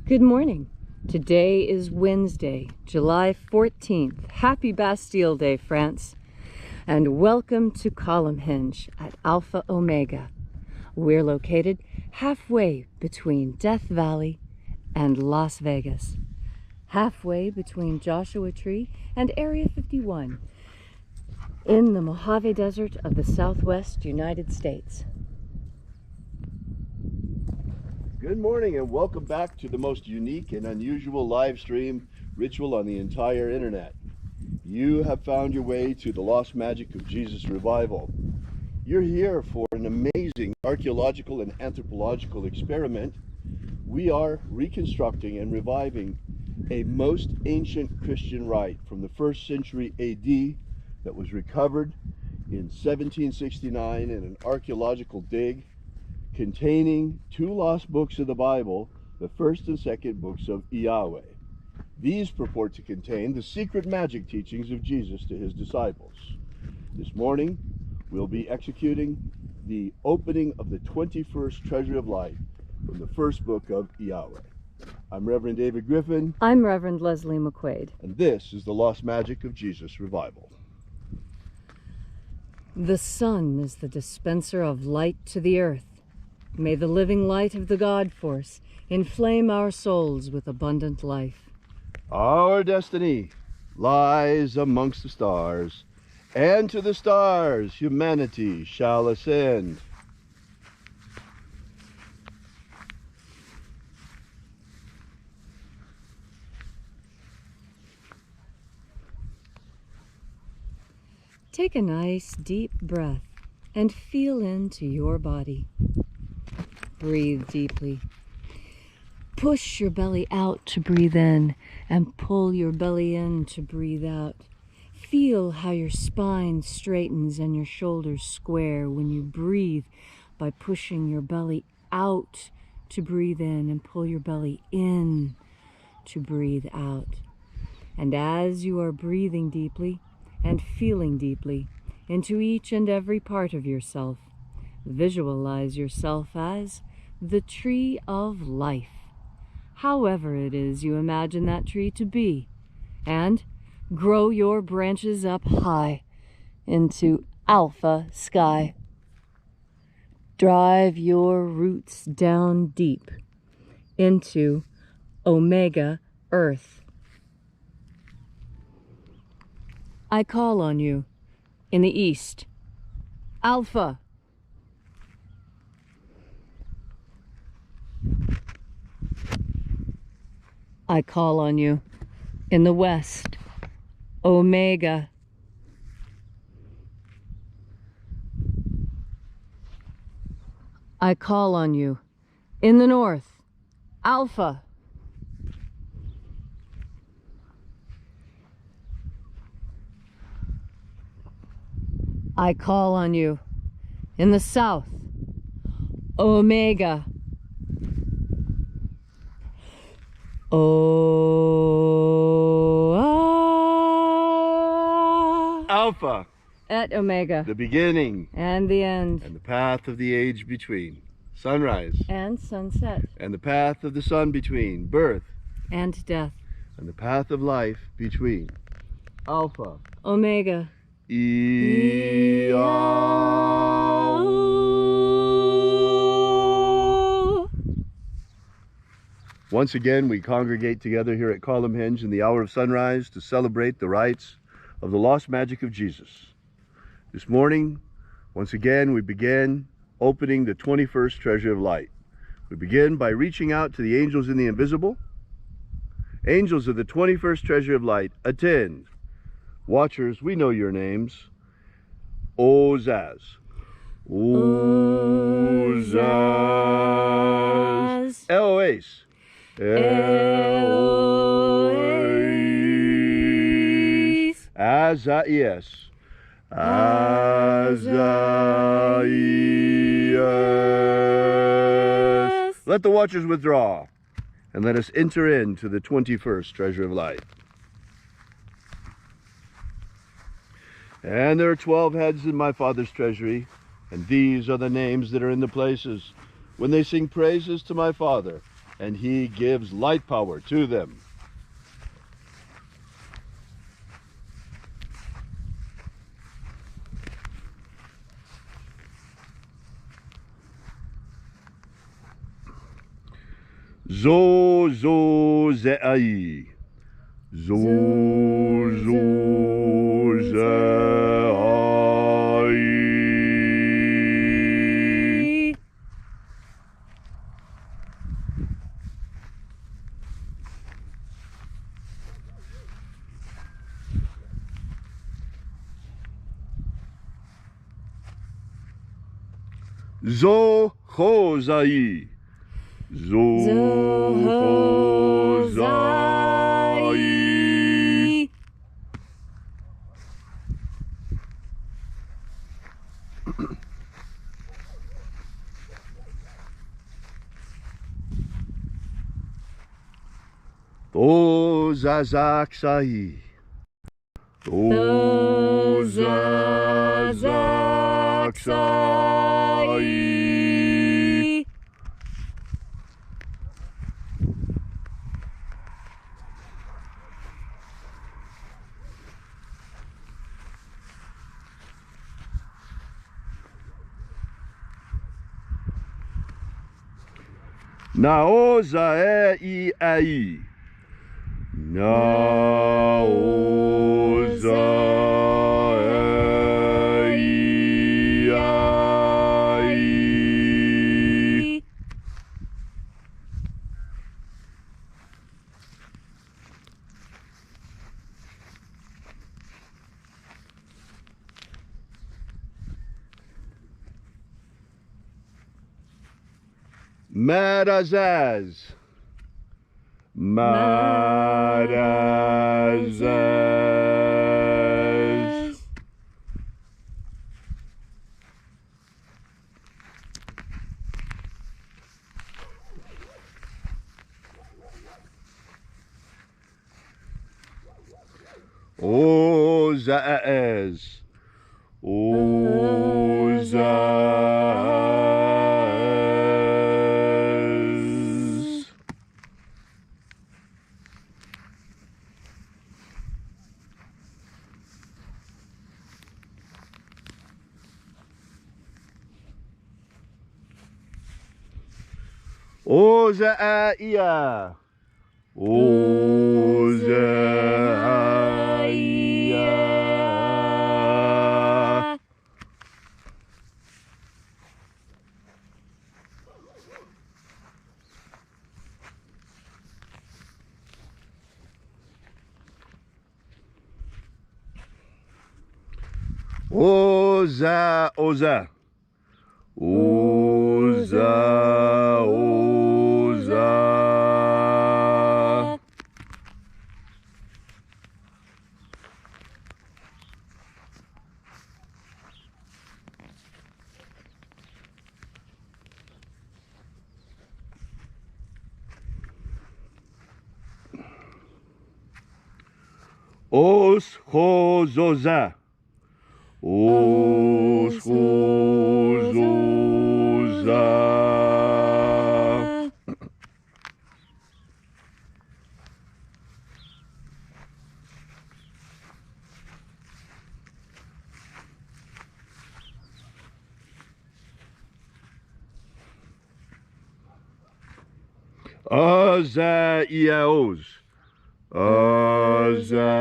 Good morning. Today is Wednesday, July 14th. Happy Bastille Day, France. And welcome to Column Hinge at Alpha Omega. We're located halfway between Death Valley and Las Vegas. Halfway between Joshua Tree and Area 51 in the Mojave Desert of the Southwest United States. Good morning and welcome back to the most unique and unusual live stream ritual on the entire internet. You have found your way to the Lost Magic of Jesus revival. You're here for an amazing archaeological and anthropological experiment. We are reconstructing and reviving a most ancient Christian rite from the 1st century AD that was recovered in 1769 in an archaeological dig containing 2 lost books of the Bible, the 1st and 2nd books of Yahweh. These purport to contain the secret magic teachings of Jesus to his disciples. This morning, we'll be executing the opening of the 21st Treasure of Light from the 1st book of Yahweh. I'm Reverend David Griffin. I'm Reverend Leslie McQuaid. And this is the Lost Magic of Jesus revival. The sun is the dispenser of light to the earth. May the living light of the God Force inflame our souls with abundant life. Our destiny lies amongst the stars, and to the stars humanity shall ascend. Take a nice deep breath and feel into your body. Breathe deeply. Push your belly out to breathe in and pull your belly in to breathe out. Feel how your spine straightens and your shoulders square when you breathe by pushing your belly out to breathe in and pull your belly in to breathe out. And as you are breathing deeply and feeling deeply into each and every part of yourself, visualize yourself as the tree of life, however it is you imagine that tree to be, and grow your branches up high into alpha sky. Drive your roots down deep into omega earth. I call on you in the east, alpha. I call on you in the west, omega. I call on you in the north, alpha. I call on you in the south, omega. Alpha. At omega. The beginning. And the end. And the path of the age between. Sunrise. And sunset. And the path of the sun between. Birth. And death. And the path of life between. Alpha. Omega. Once again, we congregate together here at Column Hinge in the hour of sunrise to celebrate the rites of the lost magic of Jesus. This morning, once again, we begin opening the 21st Treasure of Light. We begin by reaching out to the angels in the invisible. Angels of the 21st Treasure of Light, attend. Watchers, we know your names. Ozaz. Ozaz. Eloise. Eloise. Azaias. Azaias. Let the watchers withdraw, and let us enter into the 21st Treasure of Light. And there are 12 heads in my Father's treasury, and these are the names that are in the places when they sing praises to my Father and he gives light power to them. Zo zo ze'ai. Zo zo ze'ai. Zo ho zai. Zo ho zai. To zazak sai. To zazak sai. Naoza e ai. Naoza e ai. Marazaz. Marazaz. Ozaaz. Ozaaz. Ozaia. Ozaia. Oza, oza. Oza, oza. Os hozoza. Os hozoza. Azaiaos. Azaiaos.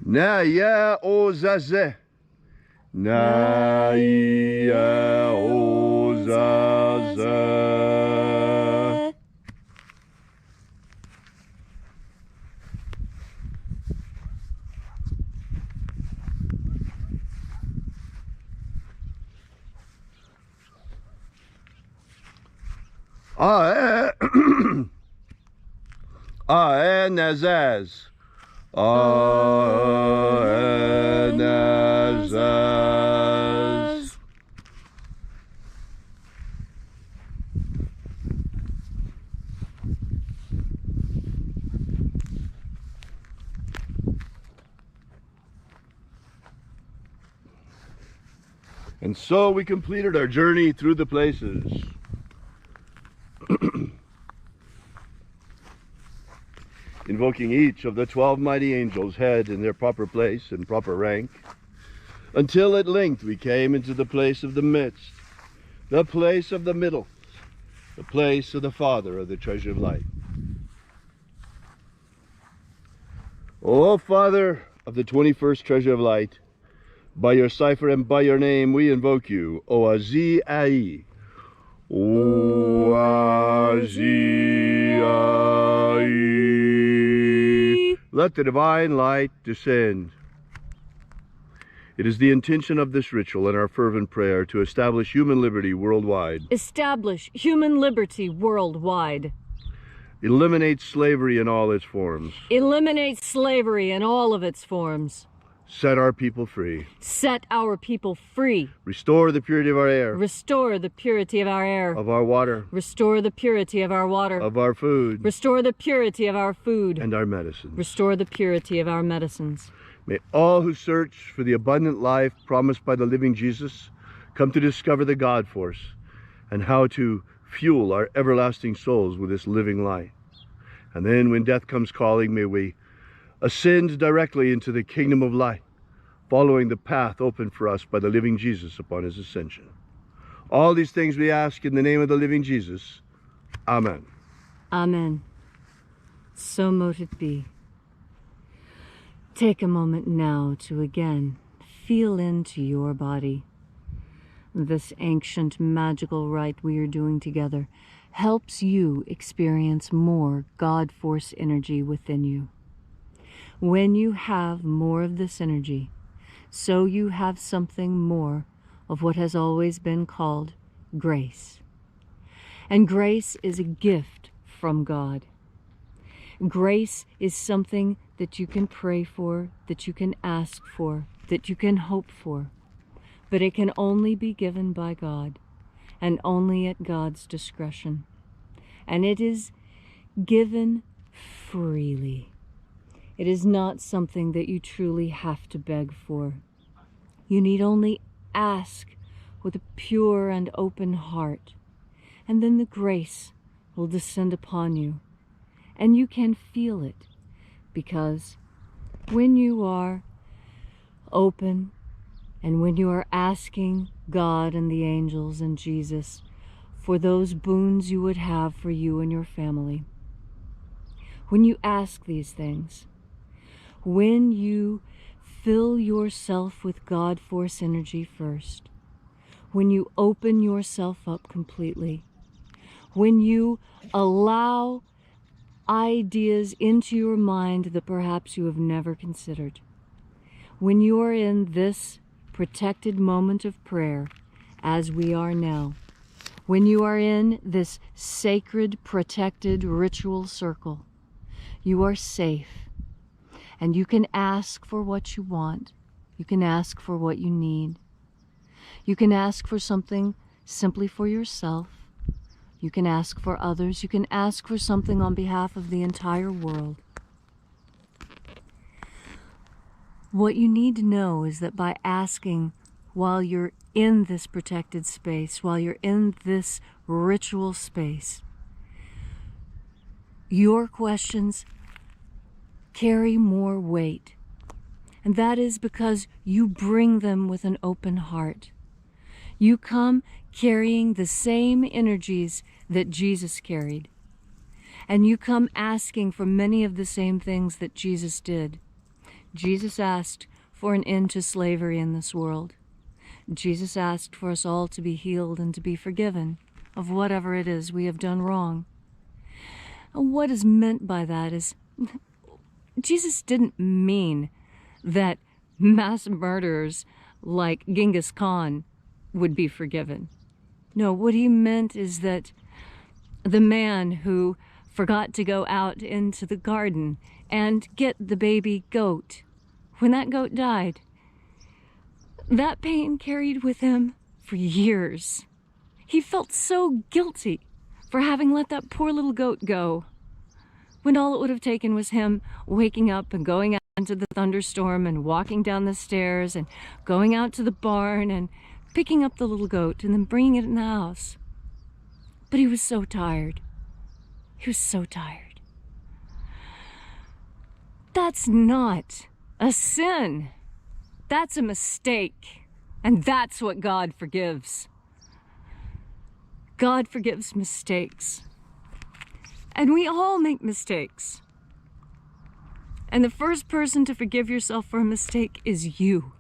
Naya ozaze. Naya ozaze. Aenazaz. Aenazaz. And so we completed our journey through the places. Invoking each of the 12 mighty angels' head in their proper place and proper rank, until at length we came into the place of the midst, the place of the middle, the place of the Father of the treasure of light. O Father of the 21st treasure of light, by your cipher and by your name we invoke you, Oazi Ai. Oazi Ai. Let the divine light descend. It is the intention of this ritual and our fervent prayer to establish human liberty worldwide. Establish human liberty worldwide. Eliminate slavery in all its forms. Eliminate slavery in all of its forms. Set our people free. Set our people free. Restore the purity of our air. Restore the purity of our air. Of our water. Restore the purity of our water. Of our food. Restore the purity of our food. And our medicines. Restore the purity of our medicines. May all who search for the abundant life promised by the living Jesus come to discover the God force and how to fuel our everlasting souls with this living light. And then when death comes calling, may we ascend directly into the kingdom of light, following the path opened for us by the living Jesus upon his ascension. All these things we ask in the name of the living Jesus. Amen. Amen. So mote it be. Take a moment now to again feel into your body. This ancient magical rite we are doing together helps you experience more God force energy within you. When you have more of this energy, so you have something more of what has always been called grace. And grace is a gift from God. Grace is something that you can pray for, that you can ask for, that you can hope for. But it can only be given by God, and only at God's discretion. And it is given freely. It is not something that you truly have to beg for. You need only ask with a pure and open heart, and then the grace will descend upon you. And you can feel it, because when you are open and when you are asking God and the angels and Jesus for those boons you would have for you and your family, when you ask these things, when you fill yourself with God force energy first, when you open yourself up completely, when you allow ideas into your mind that perhaps you have never considered, when you are in this protected moment of prayer, as we are now, when you are in this sacred, protected ritual circle, you are safe. And you can ask for what you want. You can ask for what you need. You can ask for something simply for yourself. You can ask for others. You can ask for something on behalf of the entire world. What you need to know is that by asking while you're in this protected space, while you're in this ritual space, your questions carry more weight. And that is because you bring them with an open heart. You come carrying the same energies that Jesus carried. And you come asking for many of the same things that Jesus did. Jesus asked for an end to slavery in this world. Jesus asked for us all to be healed and to be forgiven of whatever it is we have done wrong. And what is meant by that is, Jesus didn't mean that mass murderers like Genghis Khan would be forgiven. No, what he meant is that the man who forgot to go out into the garden and get the baby goat, when that goat died, that pain carried with him for years. He felt so guilty for having let that poor little goat go, when all it would have taken was him waking up and going out into the thunderstorm and walking down the stairs and going out to the barn and picking up the little goat and then bringing it in the house. But he was so tired. He was so tired. That's not a sin. That's a mistake. And that's what God forgives. God forgives mistakes. And we all make mistakes. And the first person to forgive yourself for a mistake is you.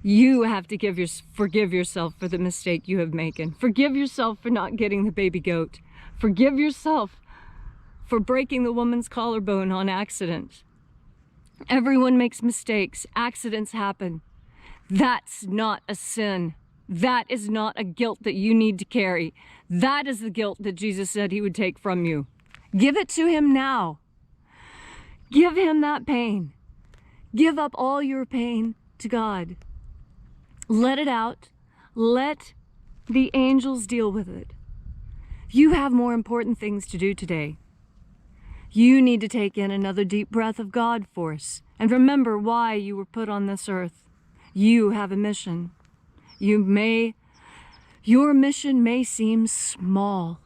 You have to forgive yourself for the mistake you have made. Forgive yourself for not getting the baby goat. Forgive yourself for breaking the woman's collarbone on accident. Everyone makes mistakes. Accidents happen. That's not a sin. That is not a guilt that you need to carry. That is the guilt that Jesus said he would take from you. Give it to him now. Give him that pain. Give up all your pain to God. Let it out. Let the angels deal with it. You have more important things to do today. You need to take in another deep breath of God force and remember why you were put on this earth. You have a mission. Your mission may seem small,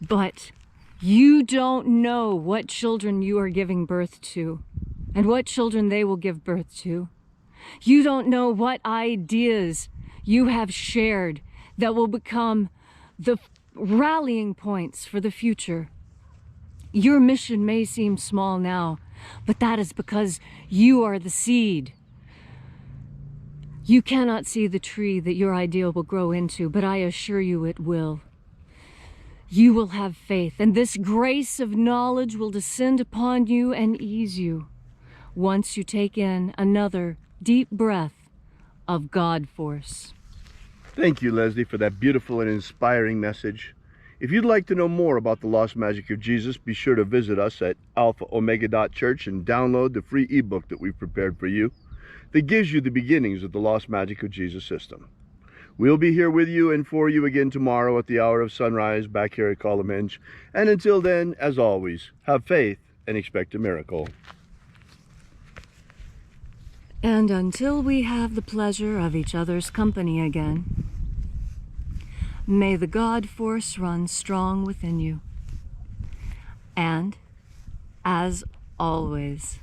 but you don't know what children you are giving birth to and what children they will give birth to. You don't know what ideas you have shared that will become the rallying points for the future. Your mission may seem small now, but that is because you are the seed. You cannot see the tree that your idea will grow into, but I assure you it will. You will have faith, and this grace of knowledge will descend upon you and ease you once you take in another deep breath of God force. Thank you, Leslie, for that beautiful and inspiring message. If you'd like to know more about the lost magic of Jesus, be sure to visit us at alphaomega.church and download the free ebook that we've prepared for you that gives you the beginnings of the lost magic of Jesus system. We'll be here with you and for you again tomorrow at the hour of sunrise back here at Column Hinge. And until then, as always, have faith and expect a miracle. And until we have the pleasure of each other's company again, may the God force run strong within you. And, as always,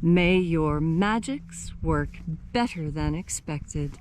may your magics work better than expected.